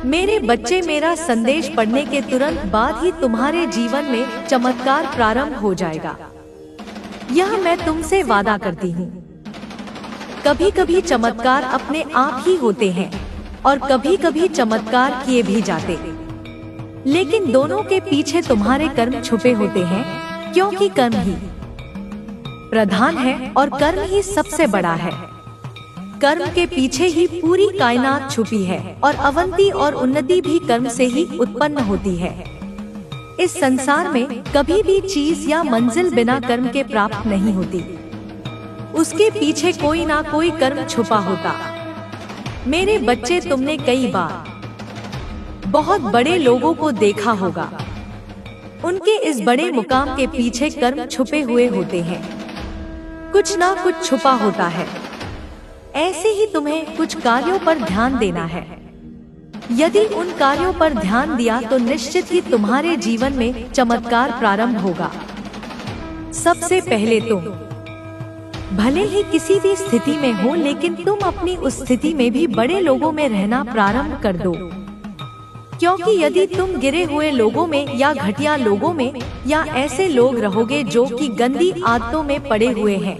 मेरे बच्चे, मेरा संदेश पढ़ने के तुरंत बाद ही तुम्हारे जीवन में चमत्कार प्रारंभ हो जाएगा। यह मैं तुमसे वादा करती हूँ। कभी कभी चमत्कार अपने आप ही होते हैं और कभी कभी चमत्कार किए भी जाते, लेकिन दोनों के पीछे तुम्हारे कर्म छुपे होते हैं, क्योंकि कर्म ही प्रधान है और कर्म ही सबसे बड़ा है। कर्म के पीछे ही पूरी कायनात छुपी है और अवंती और उन्नति भी कर्म से ही उत्पन्न होती है। इस संसार में कभी भी चीज या मंजिल बिना कर्म के प्राप्त नहीं होती, उसके पीछे कोई ना कोई कर्म छुपा होता। मेरे बच्चे, तुमने कई बार बहुत बड़े लोगों को देखा होगा, उनके इस बड़े मुकाम के पीछे कर्म छुपे हुए होते हैं, कुछ ना कुछ छुपा होता है। ऐसे ही तुम्हें कुछ कार्यों पर ध्यान देना है। यदि उन कार्यों पर ध्यान दिया तो निश्चित ही तुम्हारे जीवन में चमत्कार प्रारंभ होगा। सबसे पहले तुम भले ही किसी भी स्थिति में हो, लेकिन तुम अपनी उस स्थिति में भी बड़े लोगों में रहना प्रारंभ कर दो, क्योंकि यदि तुम गिरे हुए लोगों में या घटिया लोगों में या ऐसे लोग रहोगे जो कि गंदी आदतों में पड़े हुए हैं,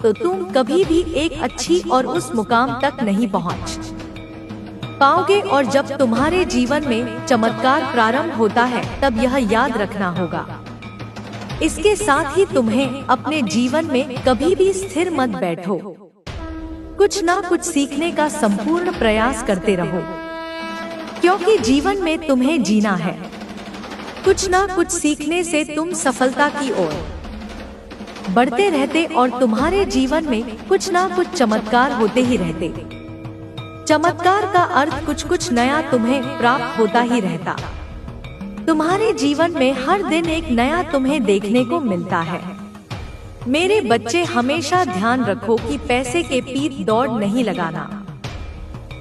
तो तुम कभी भी एक अच्छी और उस मुकाम तक नहीं पहुंच पाओगे। और जब तुम्हारे जीवन में चमत्कार प्रारंभ होता है, तब यह याद रखना होगा। इसके साथ ही तुम्हें अपने जीवन में कभी भी स्थिर मत बैठो, कुछ ना कुछ सीखने का संपूर्ण प्रयास करते रहो, क्योंकि जीवन में तुम्हें जीना है। कुछ ना कुछ सीखने से तुम सफलता की ओर बढ़ते रहते और तुम्हारे जीवन में कुछ ना कुछ चमत्कार होते ही रहते। चमत्कार का अर्थ कुछ कुछ नया तुम्हें प्राप्त होता ही रहता। तुम्हारे जीवन में हर दिन एक नया तुम्हें देखने को मिलता है। मेरे बच्चे, हमेशा ध्यान रखो कि पैसे के पीछे दौड़ नहीं लगाना।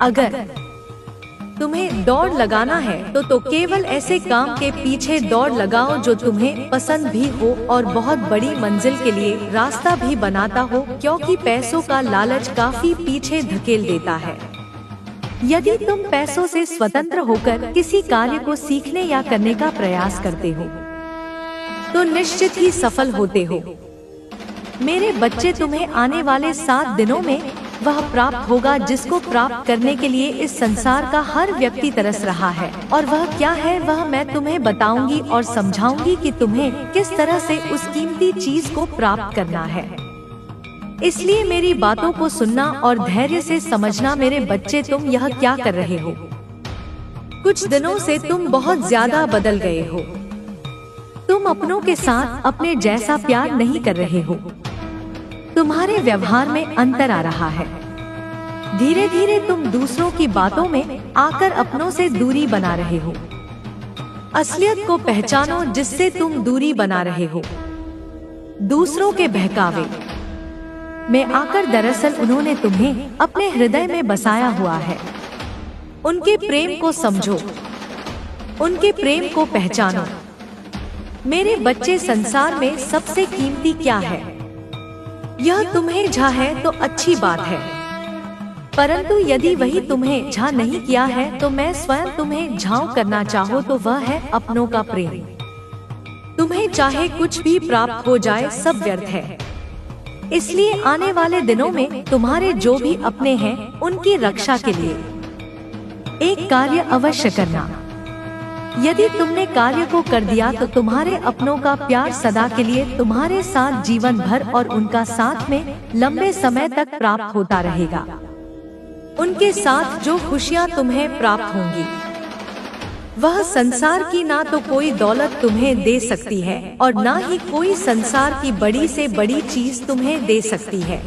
अगर तुम्हें दौड़ लगाना है तो केवल ऐसे काम के पीछे दौड़ लगाओ जो तुम्हें पसंद भी हो और बहुत बड़ी मंजिल के लिए रास्ता भी बनाता हो, क्योंकि पैसों का लालच काफी पीछे धकेल देता है। यदि तुम पैसों से स्वतंत्र होकर किसी कार्य को सीखने या करने का प्रयास करते हो तो निश्चित ही सफल होते हो। मेरे बच्चे, तुम्हें आने वाले 7 दिनों में वह प्राप्त होगा जिसको प्राप्त करने के लिए इस संसार का हर व्यक्ति तरस रहा है। और वह क्या है, वह मैं तुम्हें बताऊंगी और समझाऊंगी कि तुम्हें किस तरह से उस कीमती चीज को प्राप्त करना है। इसलिए मेरी बातों को सुनना और धैर्य से समझना। मेरे बच्चे, तुम यह क्या कर रहे हो? कुछ दिनों से तुम बहुत ज्यादा बदल गए हो। तुम अपनों के साथ अपने जैसा प्यार नहीं कर रहे हो। तुम्हारे व्यवहार में अंतर आ रहा है। धीरे धीरे तुम दूसरों की बातों में आकर अपनों से दूरी बना रहे हो। असलियत को पहचानो जिससे तुम दूरी बना रहे हो। दूसरों के बहकावे में आकर दरअसल उन्होंने तुम्हें अपने हृदय में बसाया हुआ है। उनके प्रेम को समझो, उनके प्रेम को पहचानो। मेरे बच्चे, संसार में सबसे कीमती क्या है? यह तुम्हें झा है तो अच्छी बात है, परंतु यदि वही तुम्हें झा नहीं किया है तो मैं स्वयं तुम्हें झांव करना चाहो तो वह है अपनों का प्रेम। तुम्हें चाहे कुछ भी प्राप्त हो जाए, सब व्यर्थ है। इसलिए आने वाले दिनों में तुम्हारे जो भी अपने हैं उनकी रक्षा के लिए एक कार्य अवश्य करना। यदि तुमने कार्य को कर दिया तो तुम्हारे अपनों का प्यार सदा के लिए तुम्हारे साथ जीवन भर और उनका साथ में लंबे समय तक प्राप्त होता रहेगा। उनके साथ जो खुशियाँ तुम्हें प्राप्त होंगी वह संसार की ना तो कोई दौलत तुम्हें दे सकती है और ना ही कोई संसार की बड़ी से बड़ी चीज तुम्हें दे सकती है।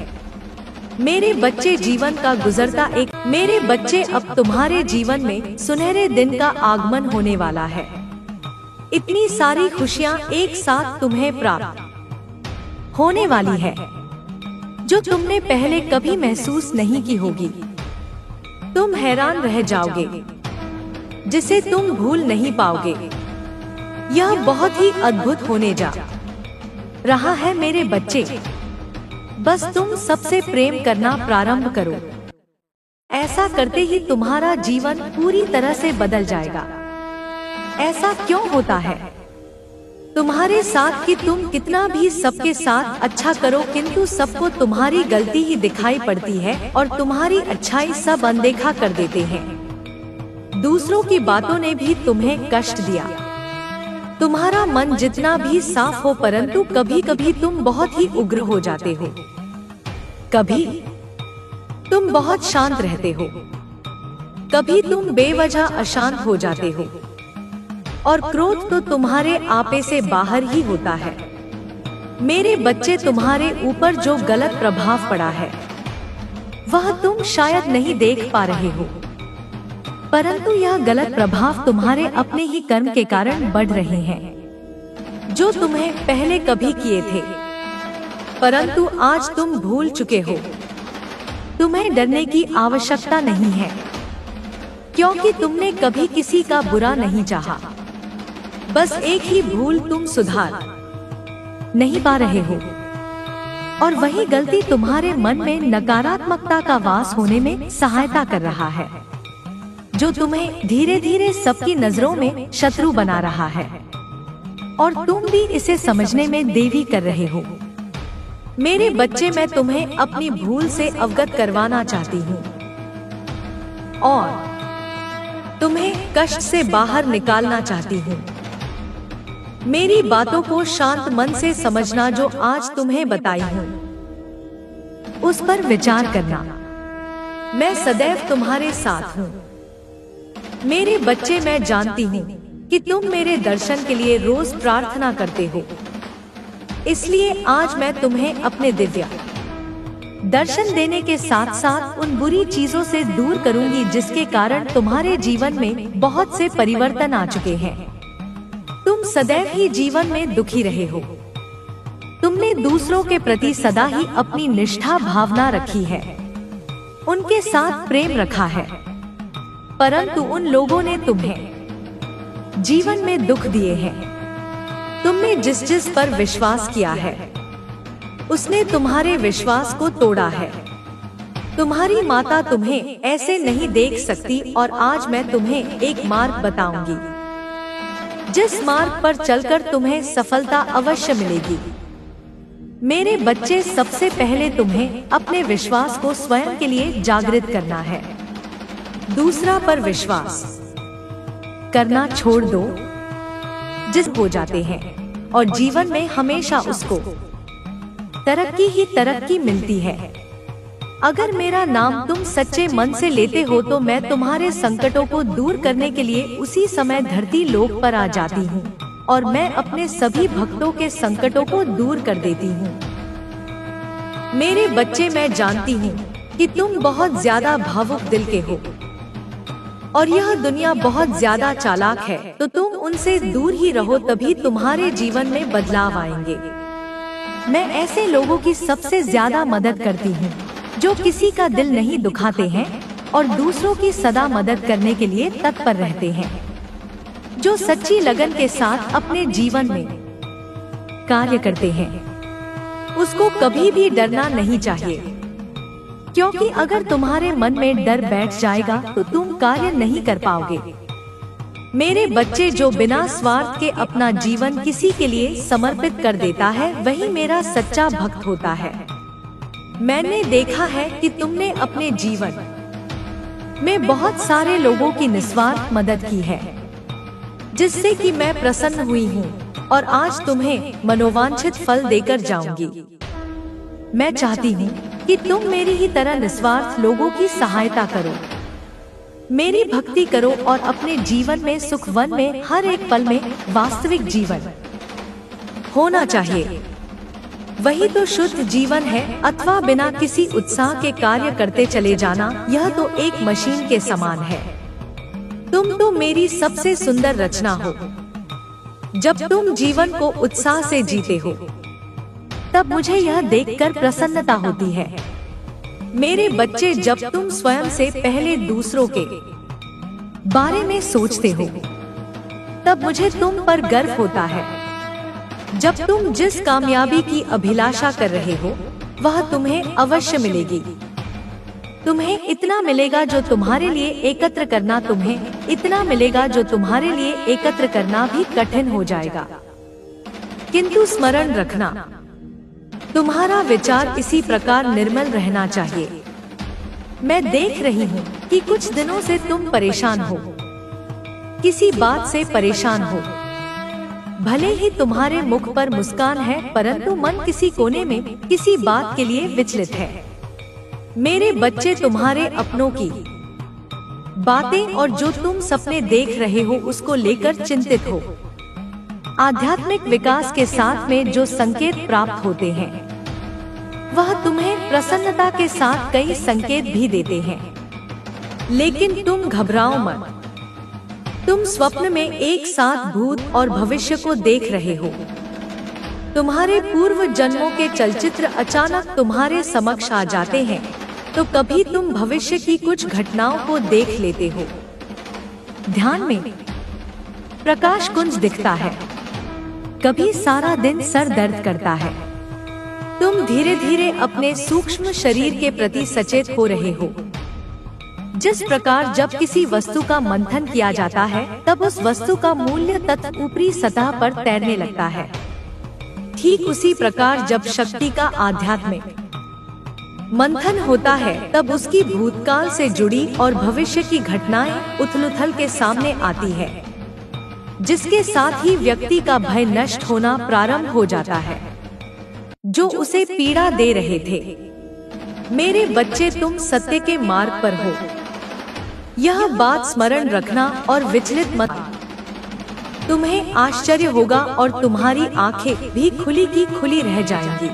मेरे बच्चे, जीवन का गुजरता मेरे बच्चे, अब तुम्हारे जीवन में सुनहरे दिन का आगमन होने वाला है। इतनी सारी खुशियाँ एक साथ तुम्हें प्राप्त होने वाली है जो तुमने पहले कभी महसूस नहीं की होगी। तुम हैरान रह जाओगे, जिसे तुम भूल नहीं पाओगे। यह बहुत ही अद्भुत होने जा रहा है मेरे बच्चे। बस तुम सबसे प्रेम करना प्रारंभ करो। ऐसा करते ही तुम्हारा जीवन पूरी तरह से बदल जाएगा। ऐसा क्यों होता है तुम्हारे साथ कि तुम कितना भी सबके साथ अच्छा करो, किंतु सबको तुम्हारी गलती ही दिखाई पड़ती है और तुम्हारी अच्छाई सब अनदेखा कर देते हैं। दूसरों की बातों ने भी तुम्हें कष्ट दिया। तुम्हारा मन जितना भी साफ हो, परंतु कभी कभी तुम बहुत ही उग्र हो जाते हो। कभी तुम बहुत शांत रहते हो, कभी तुम बेवजह अशांत हो जाते हो, और क्रोध तो तुम्हारे आपे से बाहर ही होता है। मेरे बच्चे, तुम्हारे ऊपर जो गलत प्रभाव पड़ा है वह तुम शायद नहीं देख पा रहे हो, परंतु यह गलत प्रभाव तुम्हारे अपने ही कर्म के कारण बढ़ रहे हैं, जो तुम्हें पहले कभी किए थे, परंतु आज तुम भूल चुके हो। तुम्हें डरने की आवश्यकता नहीं है, क्योंकि तुमने कभी किसी का बुरा नहीं चाहा। बस एक ही भूल तुम सुधार नहीं पा रहे हो, और वही गलती तुम्हारे मन में नकारात्मकता का वास होने में सहायता कर रहा है, जो तुम्हें धीरे धीरे सबकी नजरों में शत्रु बना रहा है, और तुम भी इसे समझने में देरी कर रहे हो। मेरे बच्चे, मैं तुम्हें अपनी भूल से अवगत करवाना चाहती हूँ और तुम्हें कष्ट से बाहर निकालना चाहती हूँ। मेरी बातों को शांत मन से समझना, जो आज तुम्हें बताई हूँ उस पर विचार करना। मैं सदैव तुम्हारे साथ हूँ। मेरे बच्चे, मैं जानती हूँ कि तुम मेरे दर्शन के लिए रोज प्रार्थना करते हो, इसलिए आज मैं तुम्हें अपने दिव्य दर्शन देने के साथ साथ उन बुरी चीजों से दूर करूंगी जिसके कारण तुम्हारे जीवन में बहुत से परिवर्तन आ चुके हैं। तुम सदैव ही जीवन में दुखी रहे हो। तुमने दूसरों के प्रति सदा ही अपनी निष्ठा भावना रखी है, उनके साथ प्रेम रखा है, परंतु उन लोगों ने तुम्हें जीवन में दुख दिए हैं। तुमने जिस पर विश्वास किया है उसने तुम्हारे विश्वास को तोड़ा है। तुम्हारी माता तुम्हें ऐसे नहीं देख सकती, और आज मैं तुम्हें एक मार्ग बताऊंगी, जिस मार्ग पर चलकर तुम्हें सफलता अवश्य मिलेगी। मेरे बच्चे, सबसे पहले तुम्हें अपने विश्वास को स्वयं के लिए जागृत करना है। दूसरा पर विश्वास करना छोड़ दो, जिस हो जाते हैं, और जीवन में हमेशा उसको तरक्की ही तरक्की मिलती है। अगर मेरा नाम तुम सच्चे मन से लेते हो तो मैं तुम्हारे संकटों को दूर करने के लिए उसी समय धरती लोक पर आ जाती हूँ, और मैं अपने सभी भक्तों के संकटों को दूर कर देती हूँ। मेरे बच्चे, मैं जानती हूँ कि तुम बहुत ज्यादा भावुक दिल के हो, और यह दुनिया बहुत ज्यादा चालाक है, तो तुम उनसे दूर ही रहो, तभी तुम्हारे जीवन में बदलाव आएंगे। मैं ऐसे लोगों की सबसे ज्यादा मदद करती हूँ जो किसी का दिल नहीं दुखाते हैं और दूसरों की सदा मदद करने के लिए तत्पर रहते हैं, जो सच्ची लगन के साथ अपने जीवन में कार्य करते हैं। उसको कभी भी डरना नहीं चाहिए, क्योंकि अगर तुम्हारे मन में डर बैठ जाएगा तो तुम कार्य नहीं कर पाओगे। मेरे बच्चे, जो बिना स्वार्थ के अपना जीवन किसी के लिए समर्पित कर देता है वही मेरा सच्चा भक्त होता है। मैंने देखा है कि तुमने अपने जीवन में बहुत सारे लोगों की निस्वार्थ मदद की है, जिससे कि मैं प्रसन्न हुई हूँ, और आज तुम्हें मनोवांछित फल देकर जाऊंगी। मैं चाहती हूँ कि तुम मेरी ही तरह निस्वार्थ लोगों की सहायता करो, मेरी भक्ति करो, और अपने जीवन में सुखवन में हर एक पल में वास्तविक जीवन होना चाहिए। वही तो शुद्ध जीवन है, अथवा बिना किसी उत्साह के कार्य करते चले जाना, यह तो एक मशीन के समान है। तुम तो मेरी सबसे सुंदर रचना हो। जब तुम जीवन को उत्साह से जीते हो तब मुझे यह देखकर प्रसन्नता होती है। मेरे बच्चे, जब तुम स्वयं से पहले दूसरों के बारे में सोचते हो तब मुझे तुम पर गर्व होता है। जब तुम जिस कामयाबी की अभिलाषा कर रहे हो वह तुम्हें अवश्य मिलेगी। तुम्हें इतना मिलेगा जो तुम्हारे लिए एकत्र करना तुम्हें इतना मिलेगा जो तुम्हारे लिए एकत्र करना भी कठिन हो जाएगा। किंतु स्मरण रखना, तुम्हारा विचार इसी प्रकार निर्मल रहना चाहिए। मैं देख रही हूँ कि कुछ दिनों से तुम परेशान हो, किसी बात से परेशान हो। भले ही तुम्हारे मुख पर मुस्कान है, परंतु मन किसी कोने में किसी बात के लिए विचलित है। मेरे बच्चे, तुम्हारे अपनों की बातें और जो तुम सपने देख रहे हो उसको लेकर चिंतित हो। आध्यात्मिक विकास के साथ में जो संकेत प्राप्त होते हैं वह तुम्हें प्रसन्नता के साथ कई संकेत भी देते हैं, लेकिन तुम घबराओ मत। तुम स्वप्न में एक साथ भूत और भविष्य को देख रहे हो। तुम्हारे पूर्व जन्मों के चलचित्र अचानक तुम्हारे समक्ष आ जाते हैं, तो कभी तुम भविष्य की कुछ घटनाओं को देख लेते हो। ध्यान में प्रकाश कुंज दिखता है, कभी सारा दिन सर दर्द करता है। तुम धीरे धीरे अपने सूक्ष्म शरीर के प्रति सचेत हो रहे हो। जिस प्रकार जब किसी वस्तु का मंथन किया जाता है तब उस वस्तु का मूल्य तत्व ऊपरी सतह पर तैरने लगता है, ठीक उसी प्रकार जब शक्ति का आध्यात्मिक मंथन होता है तब उसकी भूतकाल से जुड़ी और भविष्य की घटनाएं उथल-पुथल के सामने आती है, जिसके साथ ही व्यक्ति का भय नष्ट होना प्रारंभ हो जाता है जो उसे पीड़ा दे रहे थे। मेरे बच्चे, तुम सत्य के मार्ग पर हो, यह बात स्मरण रखना और विचलित मत। तुम्हें आश्चर्य होगा और तुम्हारी आंखें भी खुली की खुली रह जाएंगी।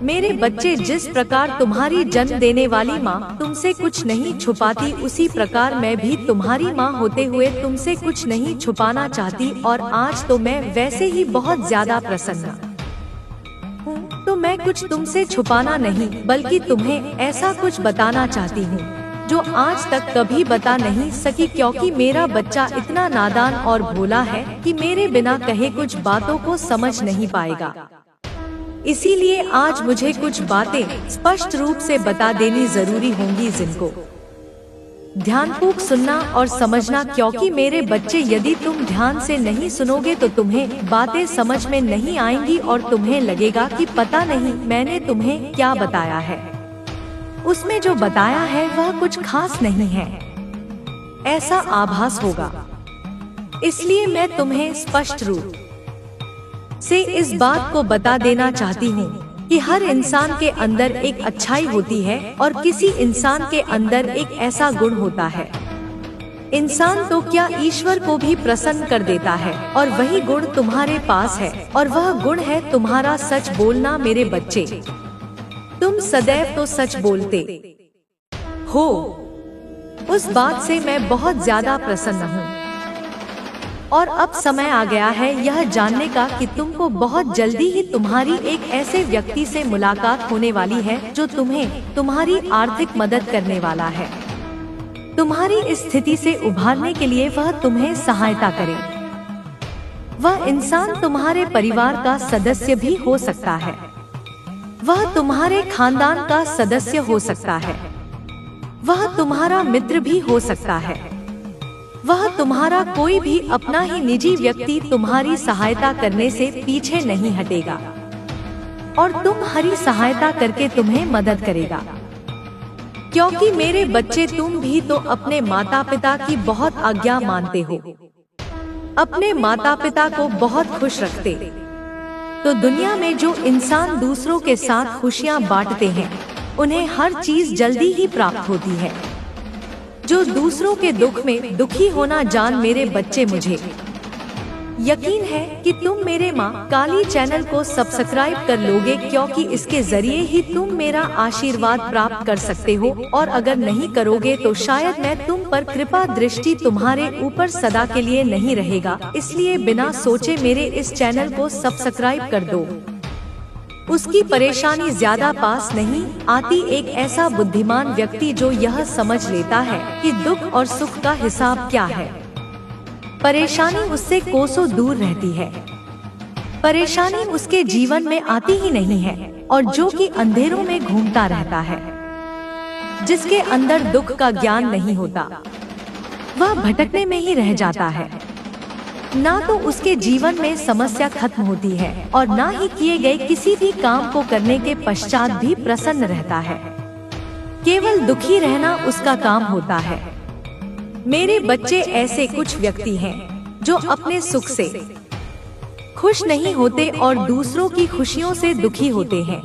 मेरे बच्चे, जिस प्रकार तुम्हारी जन्म देने वाली माँ तुमसे कुछ नहीं छुपाती, उसी प्रकार मैं भी तुम्हारी माँ होते हुए तुमसे कुछ नहीं छुपाना चाहती। और आज तो मैं वैसे ही बहुत ज्यादा प्रसन्न हूँ, तो मैं कुछ तुमसे छुपाना नहीं बल्कि तुम्हें ऐसा कुछ बताना चाहती हूँ जो आज तक कभी बता नहीं सकी, क्योंकि मेरा बच्चा इतना नादान और भोला है कि मेरे बिना कहे कुछ बातों को समझ नहीं पाएगा। इसीलिए आज मुझे कुछ बातें स्पष्ट रूप से बता देनी जरूरी होंगी, जिनको ध्यानपूर्वक सुनना और समझना, क्योंकि मेरे बच्चे, यदि तुम ध्यान से नहीं सुनोगे तो तुम्हें बातें समझ में नहीं आएंगी और तुम्हें लगेगा कि पता नहीं मैंने तुम्हें क्या बताया है। उसमें जो बताया है वह कुछ खास नहीं है, ऐसा आभास होगा। इसलिए मैं तुम्हें स्पष्ट रूप से इस बात को बता देना चाहती हूँ कि हर इंसान के अंदर एक अच्छाई होती है और किसी इंसान के अंदर एक ऐसा गुण होता है। इंसान तो क्या, ईश्वर को भी प्रसन्न कर देता है, और वही गुण तुम्हारे पास है, और वह गुण है तुम्हारा सच बोलना। मेरे बच्चे, तुम सदैव तो सच बोलते हो, उस बात से मैं बहुत ज्यादा प्रसन्न हूँ। और अब समय आ गया है यह जानने का कि तुमको बहुत जल्दी ही तुम्हारी एक ऐसे व्यक्ति से मुलाकात होने वाली है जो तुम्हें तुम्हारी आर्थिक मदद करने वाला है। तुम्हारी इस स्थिति से उभारने के लिए वह तुम्हें सहायता करे। वह इंसान तुम्हारे परिवार का सदस्य भी हो सकता है, वह तुम्हारे खानदान का सदस्य हो सकता है, वह तुम्हारा मित्र भी हो सकता है, वह तुम्हारा कोई भी अपना ही निजी व्यक्ति तुम्हारी सहायता करने से पीछे नहीं हटेगा और तुम्हारी सहायता करके तुम्हें मदद करेगा। क्योंकि मेरे बच्चे, तुम भी तो अपने माता पिता की बहुत आज्ञा मानते हो, अपने माता पिता को बहुत खुश रखते। तो दुनिया में जो इंसान दूसरों के साथ खुशियाँ बांटते हैं उन्हें हर चीज जल्दी ही प्राप्त होती है। जो दूसरों के दुख में दुखी होना जान, मेरे बच्चे, मुझे यकीन है कि तुम मेरे माँ काली चैनल को सब्सक्राइब कर लोगे, क्योंकि इसके जरिए ही तुम मेरा आशीर्वाद प्राप्त कर सकते हो। और अगर नहीं करोगे तो शायद मैं तुम पर कृपा दृष्टि तुम्हारे ऊपर सदा के लिए नहीं रहेगा। इसलिए बिना सोचे मेरे इस चैनल को सब्सक्राइब कर दो। उसकी परेशानी ज्यादा पास नहीं आती। एक ऐसा बुद्धिमान व्यक्ति जो यह समझ लेता है कि दुख और सुख का हिसाब क्या है। परेशानी उससे कोसों दूर रहती है, परेशानी उसके जीवन में आती ही नहीं है, और जो कि अंधेरों में घूमता रहता है। जिसके अंदर दुख का ज्ञान नहीं होता, वह भटकने में ही रह जाता है। ना तो उसके जीवन में समस्या खत्म होती है और ना ही किए गए किसी भी काम को करने के पश्चात भी प्रसन्न रहता है। केवल दुखी रहना उसका काम होता है। मेरे बच्चे, ऐसे कुछ व्यक्ति हैं जो अपने सुख से खुश नहीं होते और दूसरों की खुशियों से दुखी होते हैं।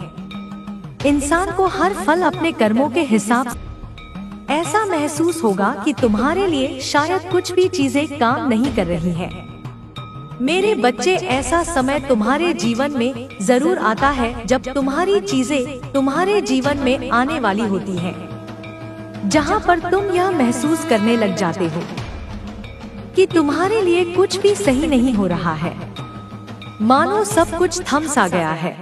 इंसान को हर फल अपने कर्मों के हिसाब से ऐसा महसूस होगा कि तुम्हारे लिए शायद कुछ भी चीजें काम नहीं कर रही हैं। मेरे बच्चे, ऐसा समय तुम्हारे जीवन में जरूर आता है जब तुम्हारी चीजें तुम्हारे जीवन में आने वाली होती हैं, जहां पर तुम यह महसूस करने लग जाते हो कि तुम्हारे लिए कुछ भी सही नहीं हो रहा है, मानो सब कुछ थम सा गया है।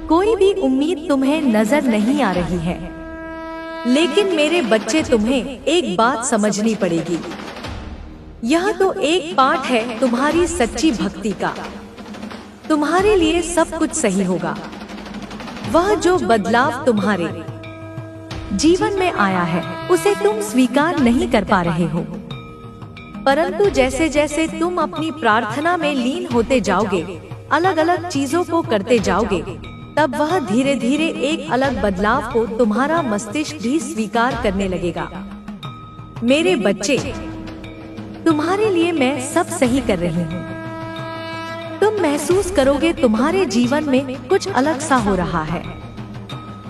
कोई भी उम्मीद तुम्हें नजर नहीं आ रही है। लेकिन मेरे बच्चे, तुम्हें एक बात समझनी पड़ेगी। यह तो एक पाठ है तुम्हारी सच्ची भक्ति का। तुम्हारे लिए सब कुछ सही होगा। वह जो बदलाव तुम्हारे जीवन में आया है उसे तुम स्वीकार नहीं कर पा रहे हो, परंतु जैसे जैसे तुम अपनी प्रार्थना में लीन होते जाओगे, अलग अलग चीजों को करते जाओगे, तब वह धीरे धीरे एक अलग बदलाव को तुम्हारा मस्तिष्क भी स्वीकार करने लगेगा। मेरे बच्चे, तुम्हारे लिए मैं सब सही कर रही हूँ। तुम महसूस करोगे तुम्हारे जीवन में कुछ अलग सा हो रहा है।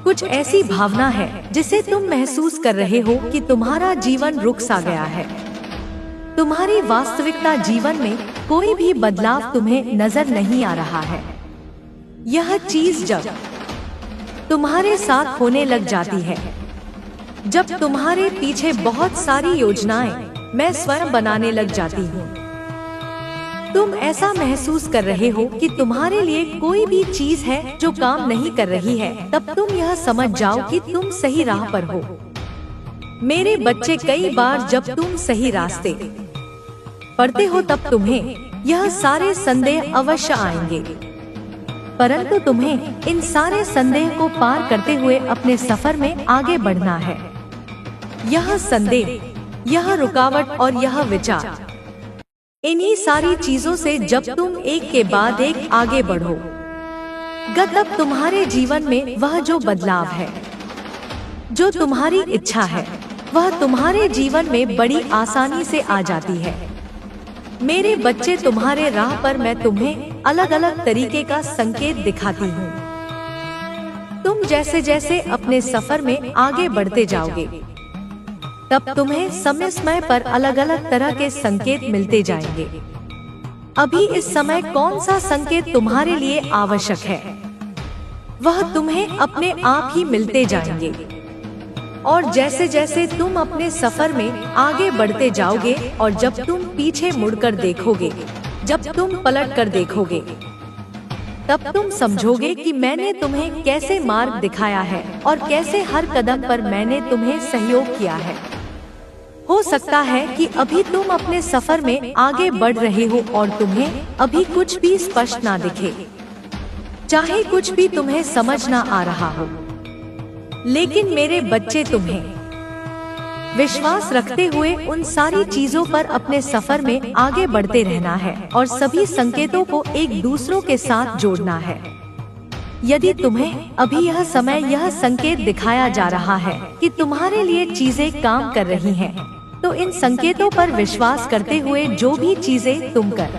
कुछ ऐसी भावना है जिसे तुम महसूस कर रहे हो कि तुम्हारा जीवन रुक सा गया है। तुम्हारी वास्तविकता जीवन में कोई भी बदलाव तुम्हें नजर नहीं आ रहा है। यह चीज जब तुम्हारे साथ होने लग जाती है, जब तुम्हारे पीछे बहुत सारी योजनाएं मैं स्वयं बनाने लग जाती हूँ, तुम ऐसा महसूस कर रहे हो कि तुम्हारे लिए कोई भी चीज है जो काम नहीं कर रही है, तब तुम यह समझ जाओ कि तुम सही राह पर हो। मेरे बच्चे, कई बार जब तुम सही रास्ते पढ़ते हो तब तुम्हें यह सारे संदेह अवश्य आएंगे, परंतु तुम्हें इन सारे संदेह को पार करते हुए अपने सफर में आगे बढ़ना है। यह संदेह, यह रुकावट और यह विचार, इन्हीं सारी चीजों से जब तुम एक के बाद एक आगे बढ़ो, तब तुम्हारे जीवन में वह जो बदलाव है, जो तुम्हारी इच्छा है, वह तुम्हारे जीवन में बड़ी आसानी से आ जाती है। मेरे बच्चे, तुम्हारे राह पर मैं तुम्हें अलग अलग तरीके का संकेत दिखाती हूँ। तुम जैसे जैसे अपने सफर में आगे बढ़ते जाओगे, तब तुम्हें समय समय पर अलग अलग तरह के संकेत मिलते जाएंगे। अभी इस समय कौन सा संकेत तुम्हारे लिए आवश्यक है, वह तुम्हें अपने आप ही मिलते जाएंगे। और जैसे जैसे तुम अपने सफर में आगे बढ़ते जाओगे और जब तुम पीछे मुड़कर देखोगे, जब तुम पलट कर देखोगे, तब तुम समझोगे कि मैंने तुम्हें कैसे मार्ग दिखाया है और कैसे हर कदम पर मैंने तुम्हें सहयोग किया है। हो सकता है कि अभी तुम अपने सफर में आगे बढ़ रहे हो और तुम्हें अभी कुछ भी स्पष्ट ना दिखे, चाहे कुछ भी तुम्हें समझ ना आ रहा हो, लेकिन मेरे बच्चे, तुम्हें विश्वास रखते हुए उन सारी चीजों पर अपने सफर में आगे बढ़ते रहना है और सभी संकेतों को एक दूसरों के साथ जोड़ना है। यदि तुम्हें अभी यह समय यह संकेत दिखाया जा रहा है कि तुम्हारे लिए चीजें काम कर रही हैं, तो इन संकेतों पर विश्वास करते हुए जो भी चीजें तुम कर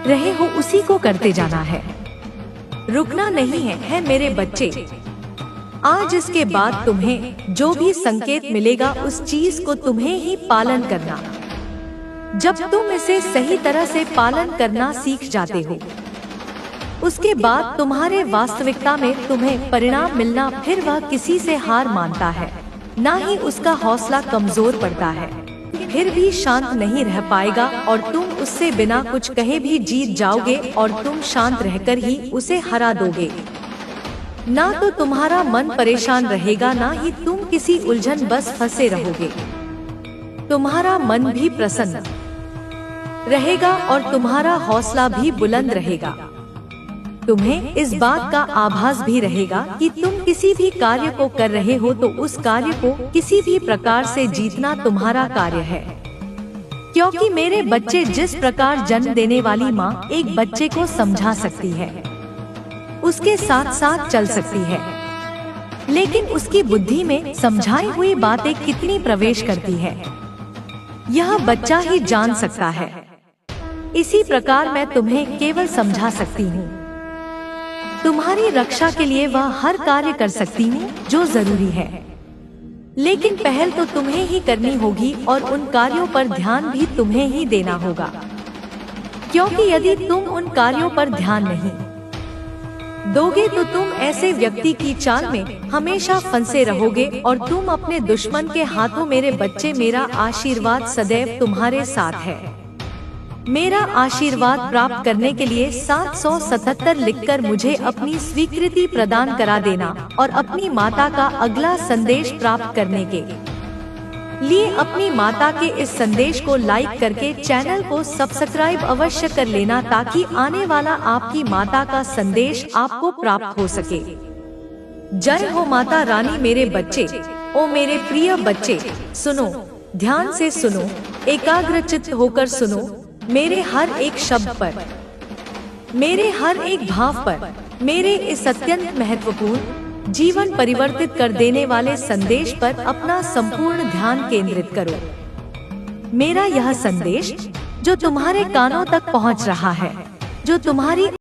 रहे हो उसी को करते जाना है, रुकना नहीं है मेरे बच्चे। आज इसके बाद तुम्हें जो भी संकेत मिलेगा उस चीज को तुम्हें ही पालन करना। जब तुम इसे सही तरह से पालन करना सीख जाते हो, उसके बाद तुम्हारे वास्तविकता में तुम्हें परिणाम मिलना, फिर वह किसी से हार मानता है, ना ही उसका हौसला कमजोर पड़ता है, फिर भी शांत नहीं रह पाएगा और तुम उससे बिना कुछ कहे भी जीत जाओगे और तुम शांत रहकर ही उसे हरा दोगे। ना तो तुम्हारा मन परेशान रहेगा, ना ही तुम किसी उलझन बस फंसे रहोगे। तुम्हारा मन भी प्रसन्न रहेगा और तुम्हारा हौसला भी बुलंद रहेगा। तुम्हें इस बात का आभास भी रहेगा कि तुम किसी भी कार्य को कर रहे हो तो उस कार्य को किसी भी प्रकार से जीतना तुम्हारा कार्य है। क्योंकि मेरे बच्चे, जिस प्रकार जन्म देने वाली माँ एक बच्चे को समझा सकती है, उसके साथ साथ चल सकती है, लेकिन उसकी बुद्धि में समझाई हुई बातें कितनी प्रवेश करती है, यह बच्चा ही जान सकता है। इसी प्रकार मैं तुम्हें केवल समझा सकती हूँ। तुम्हारी रक्षा के लिए वह हर कार्य कर सकती हूँ जो जरूरी है, लेकिन पहल तो तुम्हें ही करनी होगी और उन कार्यों पर ध्यान भी तुम्हें ही देना होगा। क्योंकि यदि तुम उन कार्यों पर ध्यान नहीं दोगे तो तुम ऐसे व्यक्ति की चाल में हमेशा फंसे रहोगे और तुम अपने दुश्मन के हाथों। मेरे बच्चे, मेरा आशीर्वाद सदैव तुम्हारे साथ है। मेरा आशीर्वाद प्राप्त करने के लिए 777 लिखकर मुझे अपनी स्वीकृति प्रदान करा देना और अपनी माता का अगला संदेश प्राप्त करने के लिए अपनी माता के इस संदेश को लाइक करके चैनल को सब्सक्राइब अवश्य कर लेना, ताकि आने वाला आपकी माता का संदेश आपको प्राप्त हो सके। जय हो माता रानी। मेरे बच्चे, ओ मेरे प्रिय बच्चे, सुनो, ध्यान से सुनो, एकाग्रचित्त होकर सुनो, मेरे हर एक शब्द पर, मेरे हर एक भाव पर, मेरे इस अत्यंत महत्वपूर्ण, जीवन परिवर्तित कर देने वाले संदेश पर अपना संपूर्ण ध्यान केंद्रित करो। मेरा यह संदेश जो तुम्हारे कानों तक पहुंच रहा है, जो तुम्हारी